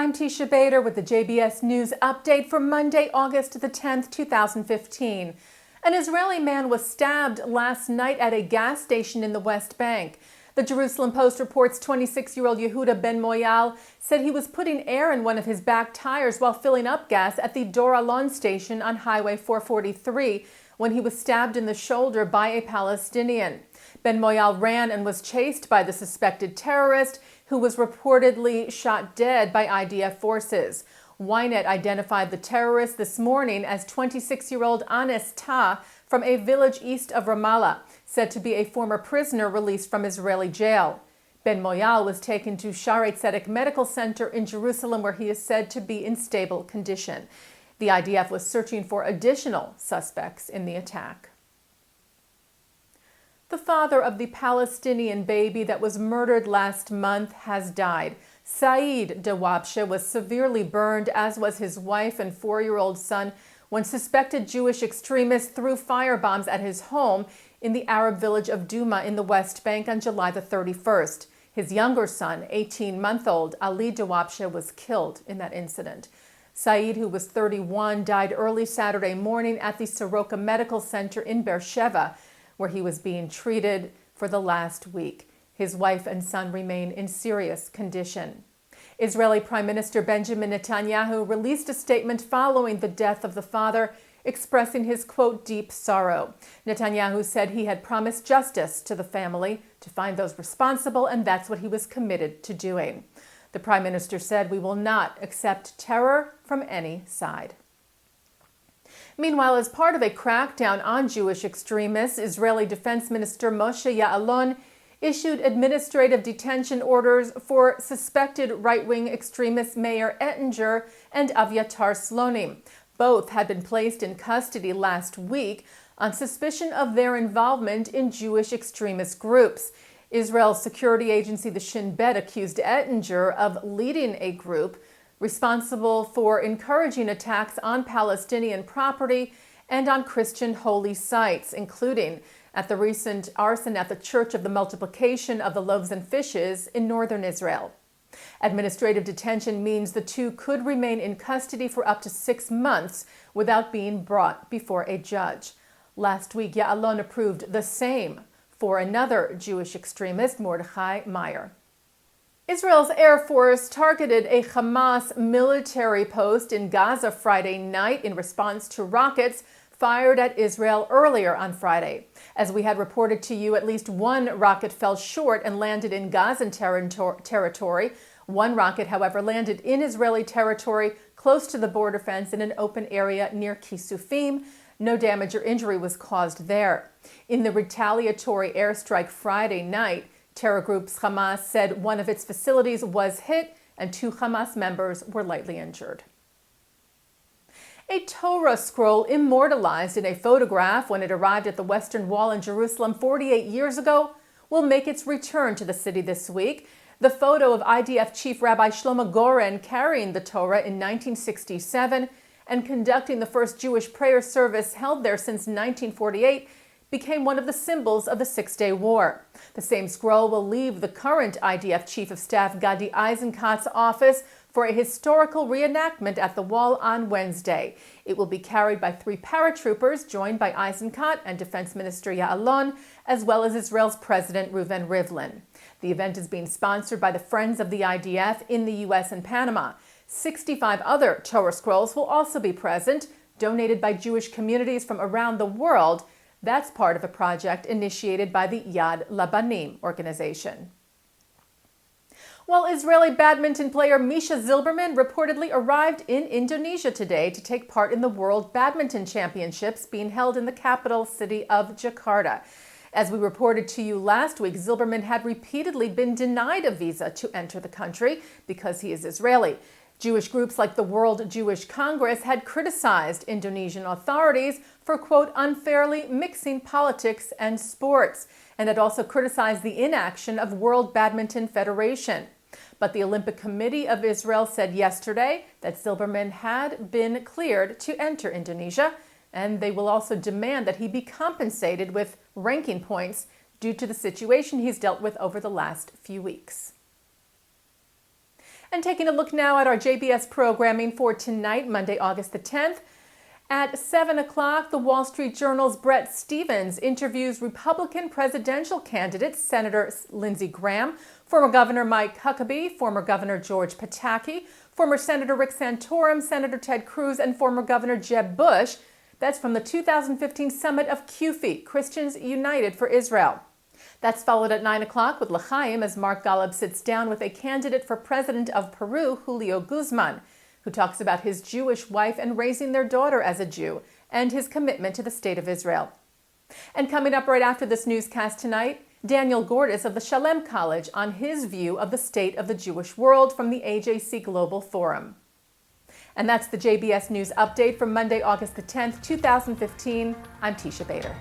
I'm Teisha Bader with the JBS News Update for Monday, August the 10th, 2015. An Israeli man was stabbed last night at a gas station in the West Bank. The Jerusalem Post reports 26-year-old Yehuda Ben Moyal said he was putting air in one of his back tires while filling up gas at the Dor Alon station on Highway 443 when he was stabbed in the shoulder by a Palestinian. Ben Moyal ran and was chased by the suspected terrorist, who was reportedly shot dead by IDF forces. Ynet identified the terrorist this morning as 26-year-old Anes Ta from a village east of Ramallah, said to be a former prisoner released from Israeli jail. Ben Moyal was taken to Shaarei Tzedek Medical Center in Jerusalem, where he is said to be in stable condition. The IDF was searching for additional suspects in the attack. The father of the Palestinian baby that was murdered last month has died. Saeed Dawabshe was severely burned, as was his wife and 4-year-old son, when suspected Jewish extremists threw firebombs at his home in the Arab village of Duma in the West Bank on July the 31st. His younger son, 18-month-old Ali Dawabshe, was killed in that incident. Saeed, who was 31, died early Saturday morning at the Soroka Medical Center in Beersheba, where he was being treated for the last week. His wife and son remain in serious condition. Israeli Prime Minister Benjamin Netanyahu released a statement following the death of the father, expressing his, quote, deep sorrow. Netanyahu said he had promised justice to the family to find those responsible, and that's what he was committed to doing. The Prime Minister said, "We will not accept terror from any side." Meanwhile, as part of a crackdown on Jewish extremists, Israeli Defense Minister Moshe Ya'alon issued administrative detention orders for suspected right-wing extremist Meir Ettinger and Aviatar Slonim. Both had been placed in custody last week on suspicion of their involvement in Jewish extremist groups. Israel's security agency, the Shin Bet, accused Ettinger of leading a group responsible for encouraging attacks on Palestinian property and on Christian holy sites, including at the recent arson at the Church of the Multiplication of the Loaves and Fishes in northern Israel. Administrative detention means the two could remain in custody for up to 6 months without being brought before a judge. Last week, Ya'alon approved the same for another Jewish extremist, Mordechai Meyer. Israel's Air Force targeted a Hamas military post in Gaza Friday night in response to rockets fired at Israel earlier on Friday. As we had reported to you, at least one rocket fell short and landed in Gazan territory. One rocket, however, landed in Israeli territory close to the border fence in an open area near Kisufim. No damage or injury was caused there. In the retaliatory airstrike Friday night, terror group Hamas said one of its facilities was hit and 2 Hamas members were lightly injured. A Torah scroll immortalized in a photograph when it arrived at the Western Wall in Jerusalem 48 years ago will make its return to the city this week. The photo of IDF Chief Rabbi Shlomo Goren carrying the Torah in 1967 and conducting the first Jewish prayer service held there since 1948 became one of the symbols of the Six-Day War. The same scroll will leave the current IDF Chief of Staff Gadi Eisenkot's office for a historical reenactment at the wall on Wednesday. It will be carried by 3 paratroopers joined by Eisenkot and Defense Minister Ya'alon, as well as Israel's President Reuven Rivlin. The event is being sponsored by the Friends of the IDF in the U.S. and Panama. 65 other Torah scrolls will also be present, donated by Jewish communities from around the world. That's part of a project initiated by the Yad Labanim organization. While Israeli badminton player Misha Zilberman reportedly arrived in Indonesia today to take part in the World Badminton Championships being held in the capital city of Jakarta. As we reported to you last week, Zilberman had repeatedly been denied a visa to enter the country because he is Israeli. Jewish groups like the World Jewish Congress had criticized Indonesian authorities for, quote, unfairly mixing politics and sports, and had also criticized the inaction of World Badminton Federation. But the Olympic Committee of Israel said yesterday that Zilberman had been cleared to enter Indonesia, and they will also demand that he be compensated with ranking points due to the situation he's dealt with over the last few weeks. And taking a look now at our JBS programming for tonight, Monday, August the 10th. At 7 o'clock, the Wall Street Journal's Bret Stephens interviews Republican presidential candidates Senator Lindsey Graham, former Governor Mike Huckabee, former Governor George Pataki, former Senator Rick Santorum, Senator Ted Cruz, and former Governor Jeb Bush. That's from the 2015 summit of CUFI, Christians United for Israel. That's followed at 9 o'clock with L'Chaim as Mark Golub sits down with a candidate for president of Peru, Julio Guzman, who talks about his Jewish wife and raising their daughter as a Jew and his commitment to the state of Israel. And coming up right after this newscast tonight, Daniel Gordis of the Shalem College on his view of the state of the Jewish world from the AJC Global Forum. And that's the JBS News Update for Monday, August the 10th, 2015. I'm Teisha Bader.